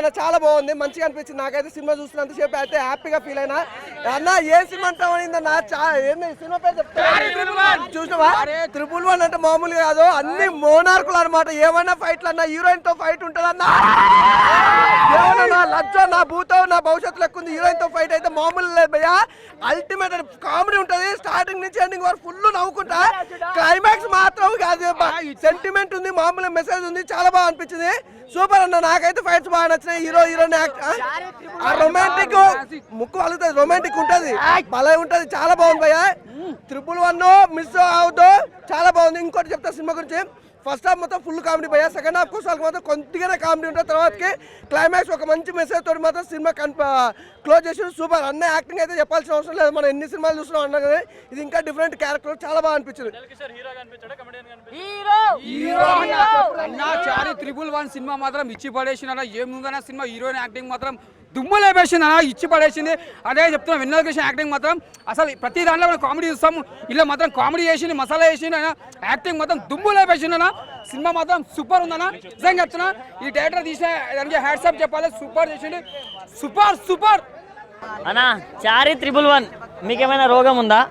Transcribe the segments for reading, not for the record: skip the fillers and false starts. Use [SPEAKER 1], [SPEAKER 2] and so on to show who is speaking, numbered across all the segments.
[SPEAKER 1] అన్న చాలా బాగుంది, మంచిగా అనిపించింది నాకైతే. సినిమా చూస్తున్నంతసేపు అయితే హ్యాపీగా ఫీల్ అయినా. అన్న ఏ సినిమా అంటావు అయిందన్న, ఏంది సినిమా పేరు చెప్తా చూసినావా? 111 అంటే మామూలుగా కాదు, అన్ని మోనార్కులు అనమాట. ఏమన్నా ఫైట్లు అన్న, హీరోయిన్ తో ఫైట్ ఉంటుందన్న, ఏమన్నా లజ్జ నా భూతో నా భవిష్యత్తు లెక్క ఉంది. హీరోయిన్ తో ఫైట్ అయితే మామూలు లేదు భయ్యా, అల్టిమేట్ కామెడీ ఉంటది. స్టార్టింగ్ నుంచి ఎండింగ్ వరకు ఫుల్ నవ్వుకుంటా. క్లైమాక్స్ మాత్రం కాదు, సెంటిమెంట్ ఉంది, మామూలు మెసేజ్ ఉంది, చాలా బాగా అనిపించింది. సూపర్ అన్న, నాకైతే ఫైట్స్ బాగా నచ్చినాయి. హీరోయిన్ ఆ రొమాంటిక్ ముక్కు అలుగుతుంది, రొమాంటిక్ ఉంటది, భలే ఉంటది, చాలా బాగుంది భయ్యా. 111 మిస్ అవుతూ చాలా బాగుంది. ఇంకోటి చెప్తా సినిమా గురించి, ఫస్ట్ హాఫ్ మొత్తం ఫుల్ కామెడీ భయ్యా, సెకండ్ హాఫ్ కోసం మాత్రం కొద్దిగానే కామెడీ ఉంటుంది. తర్వాతకి క్లైమాక్స్ ఒక మంచి మెసేజ్ తోటి మాత్రం సినిమా క్లోజ్ చేసి సూపర్. అన్న యాక్టింగ్ అయితే చెప్పాల్సిన అవసరం లేదు, మనం ఎన్ని సినిమాలు చూస్తున్నాం అన్నా కదా, ఇది ఇంకా డిఫరెంట్ క్యారెక్టర్, చాలా బాగా అనిపించింది.
[SPEAKER 2] చారి 111 సినిమా మాత్రం ఇచ్చి పడేసిన ఏముందన్న సినిమా. హీరోయిన్ యాక్టింగ్ మాత్రం దుమ్ము లేపేసింది అన్న, ఇచ్చి పడేసింది. అదే చెప్తున్నాం, వెన్నెల కిషన్ యాక్టింగ్ మాత్రం అసలు ప్రతి దాంట్లో మనం కామెడీ చూస్తాము, ఇలా మాత్రం కామెడీ చేసింది, మసాలా చేసింది అన్న, యాక్టింగ్ మాత్రం దుమ్ము లేపేసింది అన్న. సినిమా మాత్రం సూపర్ ఉందన్న, నిజంగా చెప్తున్నా. ఈ డైరెక్టర్ తీసిన దానికి హ్యాట్సాప్ చెప్పాలి, సూపర్ చేసింది, సూపర్ సూపర్
[SPEAKER 3] అన్నా. చారి 111 మీకేమైనా రోగం ఉందా?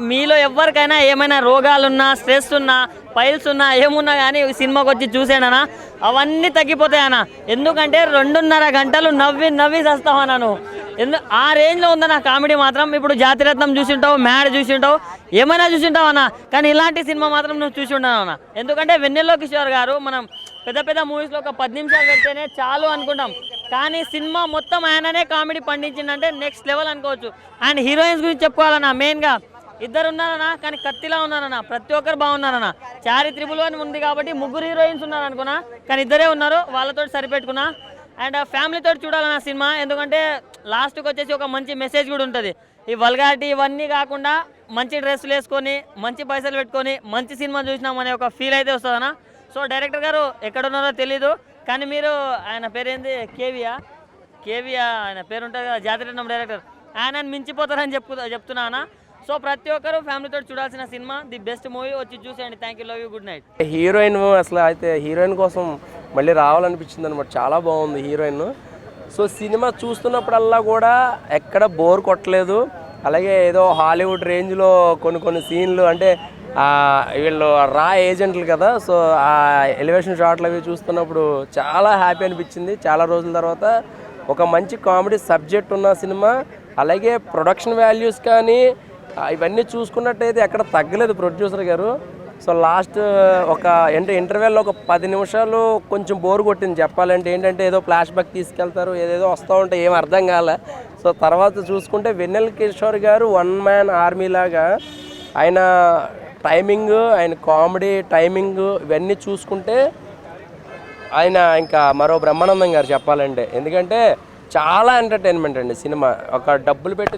[SPEAKER 3] మీలో ఎవరికైనా ఏమైనా రోగాలున్నా, స్ట్రెస్ ఉన్నా, ఫైల్స్ ఉన్నా, ఏమున్నా కానీ సినిమాకి వచ్చి చూసానన్నా అవన్నీ తగ్గిపోతాయన్నా. ఎందుకంటే 2.5 గంటలు నవ్వి చేస్తావన్నా నువ్వు. ఆ రేంజ్లో ఉందన్న కామెడీ మాత్రం. ఇప్పుడు జాతిరత్నం చూసింటావు, మ్యాడ్ చూసింటావు, ఏమైనా చూసింటావు అన్న, కానీ ఇలాంటి సినిమా మాత్రం నువ్వు చూసి ఉండవు అన్న. ఎందుకంటే వెన్నెల కిషోర్ గారు మనం పెద్ద మూవీస్లో ఒక 10 నిమిషాలు పెడితేనే చాలు అనుకుంటాం, కానీ సినిమా మొత్తం ఆయననే కామెడీ పండించిందంటే నెక్స్ట్ లెవెల్ అనుకోవచ్చు. అండ్ హీరోయిన్స్ గురించి చెప్పుకోవాలన్నా, మెయిన్గా 2 ఉన్నారన్నా, కానీ కత్తిలా ఉన్నారన్నా, ప్రతి ఒక్కరు బాగున్నారన్నా. చారి 111 ఉంది కాబట్టి 3 హీరోయిన్స్ ఉన్నారు అనుకున్నా, కానీ 2 ఉన్నారు, వాళ్ళతో సరిపెట్టుకున్నా. అండ్ ఫ్యామిలీతో చూడాలన్న సినిమా, ఎందుకంటే లాస్ట్కి వచ్చేసి ఒక మంచి మెసేజ్ కూడా ఉంటుంది. ఈ వల్గారిటీ ఇవన్నీ కాకుండా మంచి డ్రెస్సులు వేసుకొని, మంచి పైసలు పెట్టుకొని మంచి సినిమా చూసినామనే ఒక ఫీల్ అయితే వస్తుందన్నా. సో డైరెక్టర్ గారు ఎక్కడున్నారో తెలీదు, కానీ మీరు ఆయన పేరేంది, కేవియా ఆయన పేరు ఉంటుంది కదా, జాతిరత్నం డైరెక్టర్, ఆయనని మించిపోతారని చెప్తున్నా అన్న. సో ప్రతి ఒక్కరు ఫ్యామిలీతో చూడాల్సిన సినిమా, ది బెస్ట్ మూవీ, వచ్చి చూసేయండి. Thank you, love you, good night.
[SPEAKER 4] Heroine అసలు అయితే హీరోయిన్ కోసం మళ్ళీ రావాలనిపించింది అనమాట, చాలా బాగుంది హీరోయిన్. సో సినిమా చూస్తున్నప్పుడల్లా కూడా ఎక్కడ బోర్ కొట్టలేదు. అలాగే ఏదో హాలీవుడ్ రేంజ్లో కొన్ని సీన్లు, అంటే వీళ్ళు రా ఏజెంట్లు కదా, సో ఆ ఎలివేషన్ షాట్లు అవి చూస్తున్నప్పుడు చాలా హ్యాపీ అనిపించింది. చాలా రోజుల తర్వాత ఒక మంచి కామెడీ సబ్జెక్ట్ ఉన్న సినిమా, అలాగే ప్రొడక్షన్ వాల్యూస్ కానీ ఇవన్నీ చూసుకున్నట్టయితే ఎక్కడ తగ్గలేదు ప్రొడ్యూసర్ గారు. సో లాస్ట్ ఒక ఇంటర్వెల్లో ఒక 10 నిమిషాలు కొంచెం బోర్ కొట్టింది చెప్పాలంటే. ఏంటంటే ఏదో ఫ్లాష్ బ్యాక్ తీసుకెళ్తారు, ఏదేదో వస్తూ ఉంటే ఏం అర్థం కాలే. సో తర్వాత చూసుకుంటే వెన్నెల కిషోర్ గారు 1 మ్యాన్ ఆర్మీ లాగా ఆయన టైమింగ్, ఆయన కామెడీ టైమింగ్ ఇవన్నీ చూసుకుంటే ఆయన ఇంకా మరో బ్రహ్మానందం గారు చెప్పాలంటే. ఎందుకంటే చాలా ఎంటర్టైన్మెంట్ అండి సినిమా. ఒక డబ్బులు పెట్టి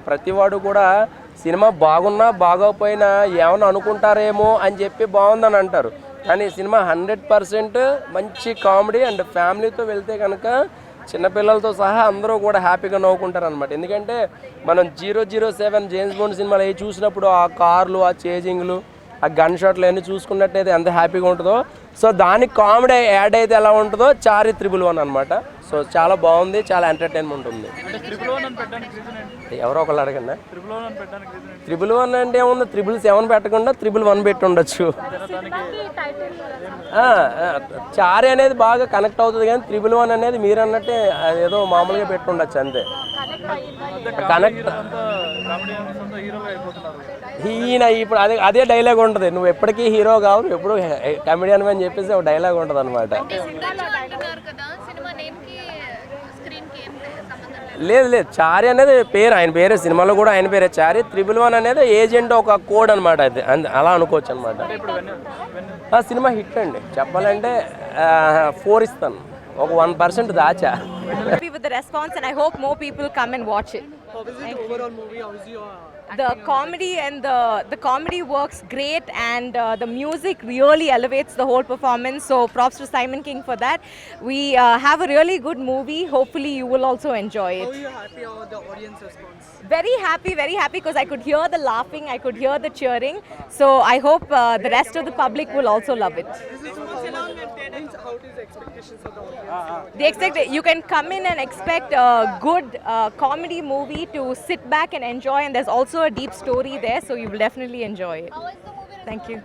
[SPEAKER 4] ప్రతివాడు కూడా సినిమా బాగున్నా బాగోకపోయినా ఏమన్నా అనుకుంటారేమో అని చెప్పి బాగుందని అంటారు, కానీ సినిమా 100% మంచి కామెడీ. అండ్ ఫ్యామిలీతో వెళ్తే కనుక చిన్నపిల్లలతో సహా అందరూ కూడా హ్యాపీగా నవ్వుకుంటారు అనమాట. ఎందుకంటే మనం 007 జేమ్స్ బాండ్ సినిమాలు అవి చూసినప్పుడు ఆ కార్లు, ఆ చేజింగ్లు, ఆ గన్ షాట్లు అన్నీ చూసుకున్నట్టయితే ఎంత హ్యాపీగా ఉంటుందో, సో దానికి కామెడీ యాడ్ అయితే ఎలా ఉంటుందో చారి 111 అనమాట. సో చాలా బాగుంది, చాలా ఎంటర్టైన్మెంట్ ఉంది. ఎవరో ఒకళ్ళు అడగండి. 111 అంటే ఏముంది, 777 పెట్టకుండా 111 పెట్టి ఉండొచ్చు. చారి అనేది బాగా కనెక్ట్ అవుతుంది, కానీ 111 అనేది మీరు అన్నట్టే అదేదో మామూలుగా పెట్టి ఉండొచ్చు అంతే. కనెక్ట్ ఈయన ఇప్పుడు అదే డైలాగ్ ఉంటుంది, నువ్వు ఎప్పటికీ హీరో కావు, ఎప్పుడు కమెడియన్ అని చెప్పేసి ఒక డైలాగ్ ఉంటుంది అనమాట. లేదు, చారి అనేది పేరు, ఆయన పేరే, సినిమాలో కూడా ఆయన పేరే చారి. 111 అనేది ఏజెంట్ ఒక కోడ్ అనమాట, అది అలా అనుకోవచ్చు అనమాట. సినిమా హిట్ అండి చెప్పాలంటే. 4 ఇస్తాను, ఒక 1% దాచా.
[SPEAKER 5] With the response and I hope more people come and watch it. The comedy and the comedy works great, and the music really elevates the whole performance. So props to Simon King for that. We have a really good movie. Hopefully you will also enjoy it.
[SPEAKER 6] Are you happy about the audience response?
[SPEAKER 5] Very happy because I could hear the laughing, I could hear the cheering. So I hope the rest of the public will also love it.
[SPEAKER 6] How is the expectations of the audience?
[SPEAKER 5] They expect you can come in and expect a good comedy movie to sit back and enjoy, and there's also a deep story there, so you will definitely enjoy it. Thank you.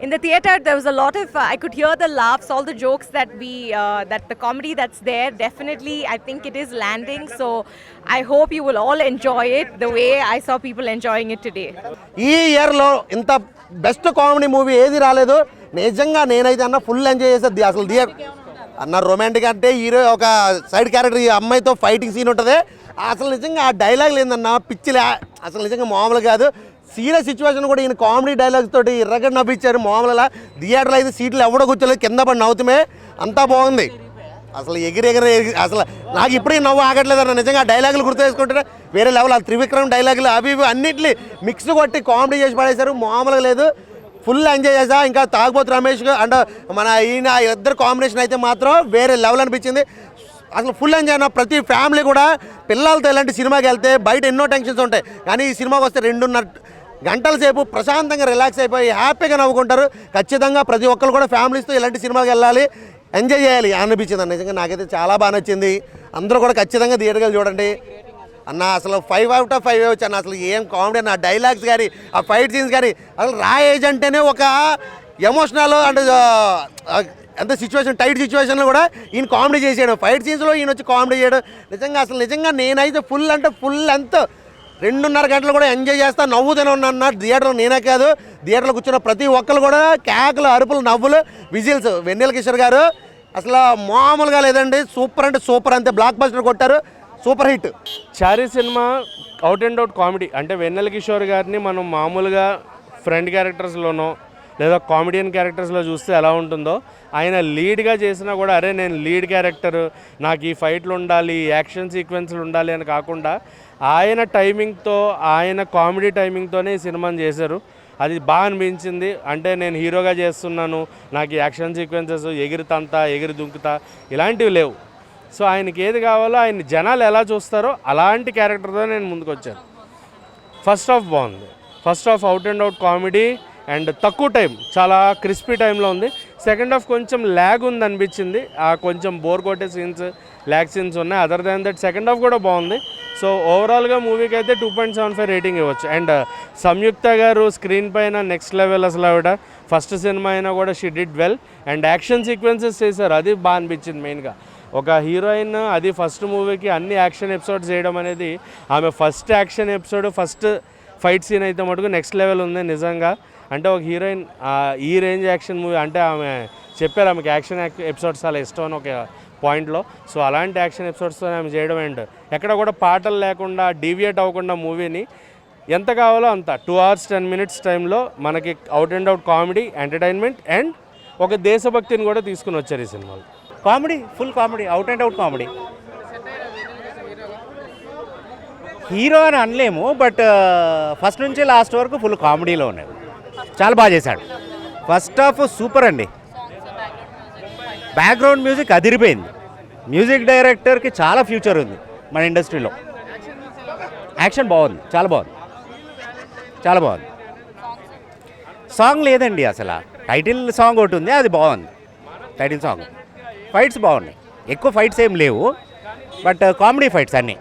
[SPEAKER 5] In the theater, there was a lot of I could hear the laughs, all the jokes that the comedy that's there. Definitely, I think it is landing. So I hope you will all enjoy it the way I saw people enjoying it today.
[SPEAKER 7] ఈ ఇయర్లో ఇంత best comedy movie ఏది రాలేదు. నిజంగా నేనైతే అన్న full enjoy చేసేది. అసలు అన్న రొమాంటిక్ అంటే హీరో ఒక సైడ్ క్యారెక్టర్, ఈ అమ్మాయితో ఫైటింగ్ సీన్ ఉంటుంది. అసలు నిజంగా ఆ డైలాగ్ లేదన్న పిచ్చిలే, అసలు నిజంగా మామూలు కాదు. సీరియస్ సిచ్యువేషన్ కూడా ఈయన కామెడీ డైలాగ్స్ తోటి ఇర్రగడ్డ నవ్వించారు. మామూలుగా థియేటర్లో అయితే సీట్లు ఎవడో కూర్చోలేదు, కింద పడి నవ్వుతామే, అంతా బాగుంది. అసలు ఎగిరి అసలు నాకు ఇప్పటికీ నవ్వు ఆగట్లేదు అన్న. నిజంగా డైలాగులు గుర్తు చేసుకుంటే వేరే లెవెల్. ఆ త్రివిక్రమ్ డైలాగులు అవి ఇవి అన్నింటినీ మిక్స్ కొట్టి కామెడీ చేసి పడేశారు. మామూలుగా లేదు, ఫుల్ ఎంజాయ్ చేసా. ఇంకా తాగుబోతు రమేష్ అండ్ మన ఈయన ఇద్దరు కాంబినేషన్ అయితే మాత్రం వేరే లెవెల్ అనిపించింది. అసలు ఫుల్ ఎంజాయ్ అయినా ప్రతి ఫ్యామిలీ కూడా పిల్లలతో ఇలాంటి సినిమాకి వెళ్తే బయట ఎన్నో టెన్షన్స్ ఉంటాయి, కానీ ఈ సినిమాకి వస్తే 2.5 గంటల సేపు ప్రశాంతంగా రిలాక్స్ అయిపోయి హ్యాపీగా నవ్వుకుంటారు. ఖచ్చితంగా ప్రతి ఒక్కరు కూడా ఫ్యామిలీస్తో ఇలాంటి సినిమాకి వెళ్ళాలి, ఎంజాయ్ చేయాలి అనిపించింది అన్న. నిజంగా నాకైతే చాలా బాగా నచ్చింది. అందరూ కూడా ఖచ్చితంగా థియేటర్కి వెళ్ళి చూడండి అన్న. అసలు 5 out of 5 వచ్చాను. అసలు ఏం కామెడీ అన్న, ఆ డైలాగ్స్ కానీ ఆ ఫైట్ సీన్స్ కానీ. అసలు రా ఏజ్ అంటేనే ఒక ఎమోషనల్ అండ్ ఎంత సిచ్యువేషన్, టైట్ సిచ్యువేషన్లో కూడా ఈయన కామెడీ చేసేయడం, ఫైట్ సీన్స్లో ఈయన వచ్చి కామెడీ చేయడం. నిజంగా నేనైతే ఫుల్ అంటే ఫుల్ ఎంత 2.5 గంటలు కూడా ఎంజాయ్ చేస్తా, నవ్వుతూనే ఉన్నా థియేటర్లో. నేనే కాదు, థియేటర్లో కూర్చున్న ప్రతి ఒక్కరు కూడా కేకలు, అరుపులు, నవ్వులు, విజిల్స్. వెన్నెల కిషోర్ గారు అసలు మామూలుగా లేదండి, సూపర్ అంటే సూపర్, అంతే బ్లాక్ బస్టర్ కొట్టారు, super hit.
[SPEAKER 4] Chari cinema out and out comedy. అంటే వెన్నెల కిషోర్ గారిని మనం మామూలుగా ఫ్రెండ్ క్యారెక్టర్స్లోనో లేదా కామెడియన్ క్యారెక్టర్స్లో చూస్తే ఎలా ఉంటుందో, ఆయన లీడ్గా చేసినా కూడా అరే నేను లీడ్ క్యారెక్టర్, నాకు ఈ ఫైట్లు ఉండాలి, యాక్షన్ సీక్వెన్స్లు ఉండాలి అని కాకుండా ఆయన టైమింగ్తో, ఆయన కామెడీ టైమింగ్తోనే ఈ సినిమాని చేశారు. అది బాగా అనిపించింది. అంటే నేను హీరోగా చేస్తున్నాను, నాకు యాక్షన్ సీక్వెన్సెస్ ఎగిరి దుంకుతా ఇలాంటివి లేవు. సో ఆయనకి ఏది కావాలో, ఆయన జనాలు ఎలా చూస్తారో అలాంటి క్యారెక్టర్తో నేను ముందుకు వచ్చాను. ఫస్ట్ హాఫ్ బాగుంది, first half out and out comedy and తక్కువ టైం, చాలా క్రిస్పీ టైంలో ఉంది. సెకండ్ హాఫ్ కొంచెం ల్యాగ్ ఉంది అనిపించింది, కొంచెం బోర్ కొట్టే సీన్స్, ల్యాగ్ సీన్స్ ఉన్నాయి. Other than that second half కూడా బాగుంది. సో ఓవరాల్గా మూవీకి అయితే 2.75 రేటింగ్ ఇవ్వచ్చు. అండ్ సంయుక్త గారు స్క్రీన్ పైన నెక్స్ట్ లెవెల్. అసలు ఆవిడ ఫస్ట్ సినిమా అయినా కూడా she did well. And action sequences చేశారు, అది బాగా అనిపించింది. మెయిన్గా ఒక హీరోయిన్ అది ఫస్ట్ మూవీకి అన్ని యాక్షన్ ఎపిసోడ్స్ చేయడం అనేది, ఆమె first action episode, first fight scene అయితే మటుకు నెక్స్ట్ లెవెల్ ఉంది నిజంగా. అంటే ఒక హీరోయిన్ ఈ రేంజ్ యాక్షన్ మూవీ అంటే ఆమె చెప్పారు ఆమెకి యాక్షన్ ఎపిసోడ్స్ చాలా ఇష్టం అని ఒక పాయింట్లో. సో అలాంటి యాక్షన్ ఎపిసోడ్స్తో ఆమె చేయడం అండ్ ఎక్కడ కూడా పాటలు లేకుండా డీవియేట్ అవ్వకుండా మూవీని ఎంత కావాలో అంత 2 hours 10 minutes టైంలో మనకి out and out comedy, entertainment and ఒక దేశభక్తిని కూడా తీసుకుని వచ్చారు ఈ సినిమాలో.
[SPEAKER 8] Comedy, full comedy, out and out comedy. Hero అని అనలేము, బట్ ఫస్ట్ నుంచి లాస్ట్ వరకు ఫుల్ కామెడీలో ఉన్నాయి. చాలా బాగా చేశాడు. ఫస్ట్ హాఫ్ సూపర్ అండి, బ్యాక్గ్రౌండ్ మ్యూజిక్ అదిరిపోయింది. మ్యూజిక్ డైరెక్టర్కి చాలా ఫ్యూచర్ ఉంది మన ఇండస్ట్రీలో. యాక్షన్ బాగుంది, చాలా బాగుంది, చాలా బాగుంది. సాంగ్ లేదండి అసలు, టైటిల్ సాంగ్ ఒకటి ఉంది, అది బాగుంది టైటిల్ సాంగ్. ఫైట్స్ బాగున్నాయి, ఎక్కువ ఫైట్స్ ఏం లేవు, బట్ కామెడీ ఫైట్స్ అన్నీ.